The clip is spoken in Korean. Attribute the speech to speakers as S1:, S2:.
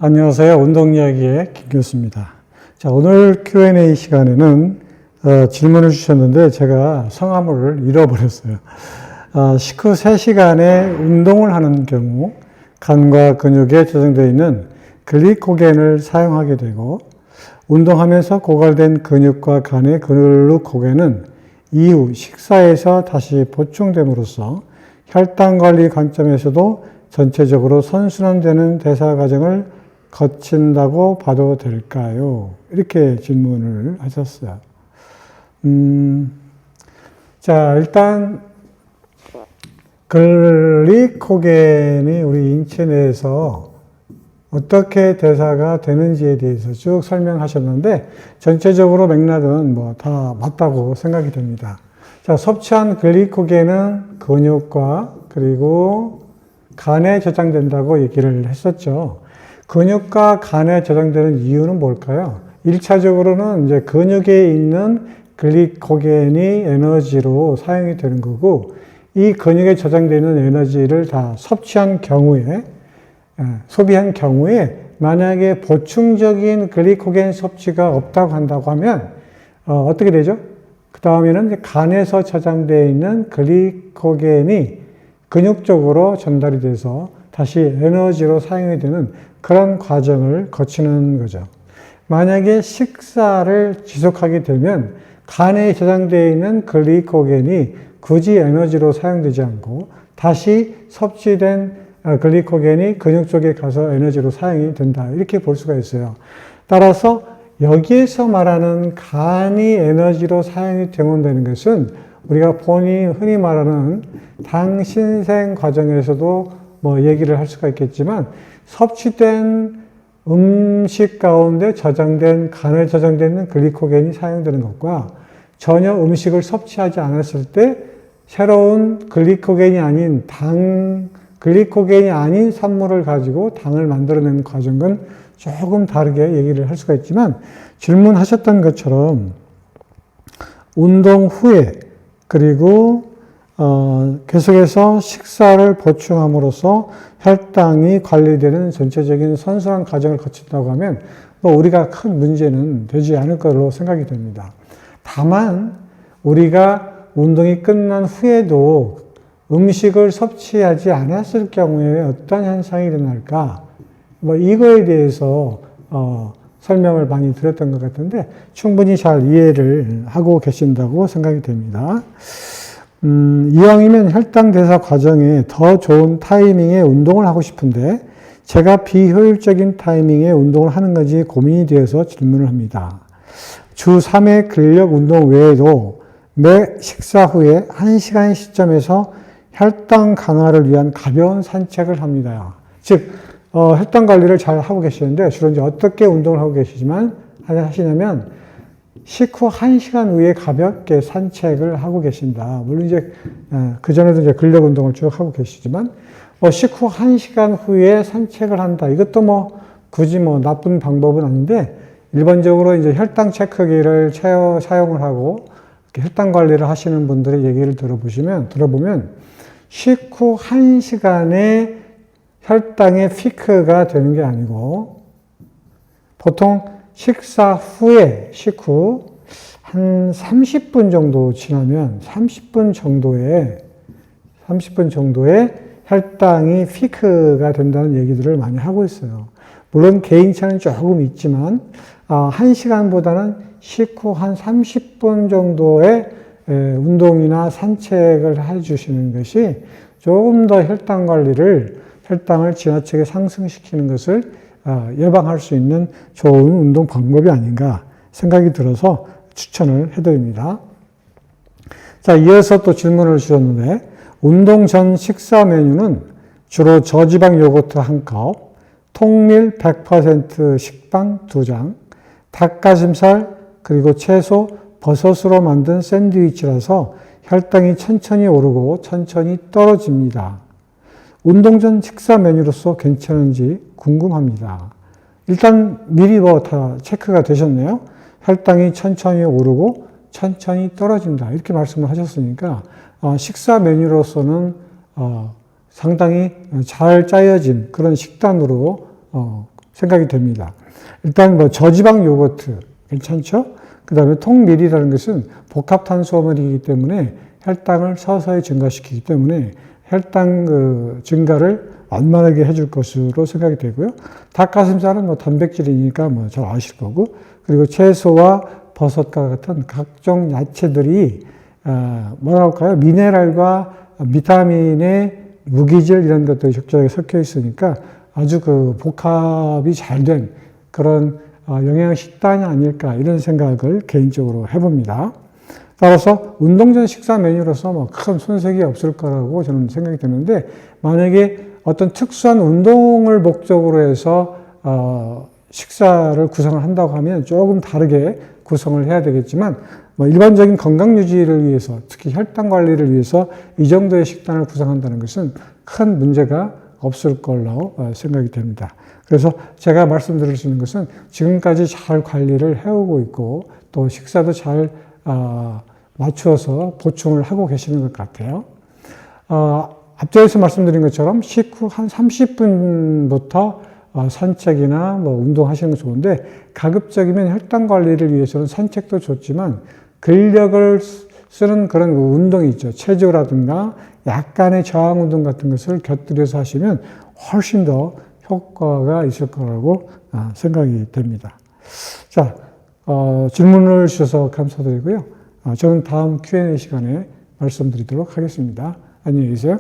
S1: 안녕하세요. 운동이야기의 김 교수입니다. 자, 오늘 Q&A 시간에는 질문을 주셨는데 제가 성함을 잃어버렸어요. 식후 3시간에 운동을 하는 경우 간과 근육에 저장되어 있는 글리코겐을 사용하게 되고 운동하면서 고갈된 근육과 간의 글루코겐은 이후 식사에서 다시 보충됨으로써 혈당관리 관점에서도 전체적으로 선순환되는 대사 과정을 거친다고 봐도 될까요? 이렇게 질문을 하셨어요. 자, 일단 글리코겐이 우리 인체 내에서 어떻게 대사가 되는지에 대해서 쭉 설명하셨는데 전체적으로 맥락은 뭐 다 맞다고 생각이 됩니다. 자, 섭취한 글리코겐은 근육과 그리고 간에 저장된다고 얘기를 했었죠. 근육과 간에 저장되는 이유는 뭘까요? 1차적으로는 이제 근육에 있는 글리코겐이 에너지로 사용이 되는 거고, 이 근육에 저장되어 있는 에너지를 다 섭취한 경우에, 소비한 경우에 만약에 보충적인 글리코겐 섭취가 없다고 한다고 하면 어떻게 되죠? 그 다음에는 간에서 저장되어 있는 글리코겐이 근육 쪽으로 전달이 돼서 다시 에너지로 사용이 되는 그런 과정을 거치는 거죠. 만약에 식사를 지속하게 되면 간에 저장되어 있는 글리코겐이 굳이 에너지로 사용되지 않고 다시 섭취된 글리코겐이 근육 쪽에 가서 에너지로 사용이 된다. 이렇게 볼 수가 있어요. 따라서 여기에서 말하는 간이 에너지로 사용이 되는 것은 우리가 흔히 말하는 당 신생 과정에서도 뭐 얘기를 할 수가 있겠지만 섭취된 음식 가운데 간에 저장되는 글리코겐이 사용되는 것과 전혀 음식을 섭취하지 않았을 때 새로운 글리코겐이 아닌 글리코겐이 아닌 산물을 가지고 당을 만들어내는 과정은 조금 다르게 얘기를 할 수가 있지만 질문하셨던 것처럼 운동 후에 그리고 계속해서 식사를 보충함으로써 혈당이 관리되는 전체적인 선순환 과정을 거친다고 하면 뭐 우리가 큰 문제는 되지 않을 거로 생각이 됩니다. 다만 우리가 운동이 끝난 후에도 음식을 섭취하지 않았을 경우에 어떤 현상이 일어날까? 뭐 이거에 대해서 설명을 많이 드렸던 것 같은데 충분히 잘 이해를 하고 계신다고 생각이 됩니다. 이왕이면 혈당 대사 과정에 더 좋은 타이밍에 운동을 하고 싶은데 제가 비효율적인 타이밍에 운동을 하는 건지 고민이 되어서 질문을 합니다. 주 3회 근력 운동 외에도 매 식사 후에 1시간 시점에서 혈당 강화를 위한 가벼운 산책을 합니다. 즉 혈당 관리를 잘 하고 계시는데 주로 이제 어떻게 운동을 하고 하시냐면 식후 1시간 후에 가볍게 산책을 하고 계신다. 물론 이제 그전에도 이제 근력 운동을 쭉 하고 계시지만 식후 1시간 후에 산책을 한다. 이것도 굳이 나쁜 방법은 아닌데 일반적으로 이제 혈당 체크기를 사용을 하고 혈당 관리를 하시는 분들의 얘기를 들어보면 식후 1시간에 혈당의 피크가 되는 게 아니고 보통 식사 후에 식후 한 30분 정도 지나면 30분 정도의 혈당이 피크가 된다는 얘기들을 많이 하고 있어요. 물론 개인차는 조금 있지만 1시간보다는 식후 한 30분 정도의 운동이나 산책을 해주시는 것이 조금 더 혈당을 지나치게 상승시키는 것을 예방할 수 있는 좋은 운동 방법이 아닌가 생각이 들어서 추천을 해드립니다. 자, 이어서 또 질문을 주셨는데 운동 전 식사 메뉴는 주로 저지방 요거트 1컵, 통밀 100% 식빵 2장, 닭가슴살 그리고 채소, 버섯으로 만든 샌드위치라서 혈당이 천천히 오르고 천천히 떨어집니다. 운동 전 식사 메뉴로서 괜찮은지 궁금합니다. 일단 미리 다 체크가 되셨네요. 혈당이 천천히 오르고 천천히 떨어진다. 이렇게 말씀을 하셨으니까 식사 메뉴로서는 상당히 잘 짜여진 그런 식단으로 생각이 됩니다. 일단 뭐 저지방 요거트 괜찮죠? 그 다음에 통밀이라는 것은 복합탄수화물이기 때문에 혈당을 서서히 증가시키기 때문에 혈당 증가를 완만하게 해줄 것으로 생각이 되고요. 닭가슴살은 뭐 단백질이니까 뭐 잘 아실 거고, 그리고 채소와 버섯과 같은 각종 야채들이 뭐라 할까요? 미네랄과 비타민의 무기질 이런 것들이 적절하게 섞여 있으니까 아주 복합이 잘 된 그런 영양 식단이 아닐까 이런 생각을 개인적으로 해봅니다. 따라서 운동 전 식사 메뉴로서 뭐 큰 손색이 없을 거라고 저는 생각이 드는데, 만약에 어떤 특수한 운동을 목적으로 해서 식사를 구성을 한다고 하면 조금 다르게 구성을 해야 되겠지만, 뭐 일반적인 건강 유지를 위해서, 특히 혈당 관리를 위해서 이 정도의 식단을 구성한다는 것은 큰 문제가 없을 걸로 생각이 됩니다. 그래서 제가 말씀드릴 수 있는 것은 지금까지 잘 관리를 해오고 있고 또 식사도 잘 맞추어서 보충을 하고 계시는 것 같아요. 앞전에서 말씀드린 것처럼 식후 한 30분부터 산책이나 뭐 운동하시는 거 좋은데, 가급적이면 혈당 관리를 위해서는 산책도 좋지만 근력을 쓰는 그런 운동이 있죠. 체조라든가 약간의 저항 운동 같은 것을 곁들여서 하시면 훨씬 더 효과가 있을 거라고 생각이 됩니다. 자, 질문을 주셔서 감사드리고요. 저는 다음 Q&A 시간에 말씀드리도록 하겠습니다. 안녕히 계세요.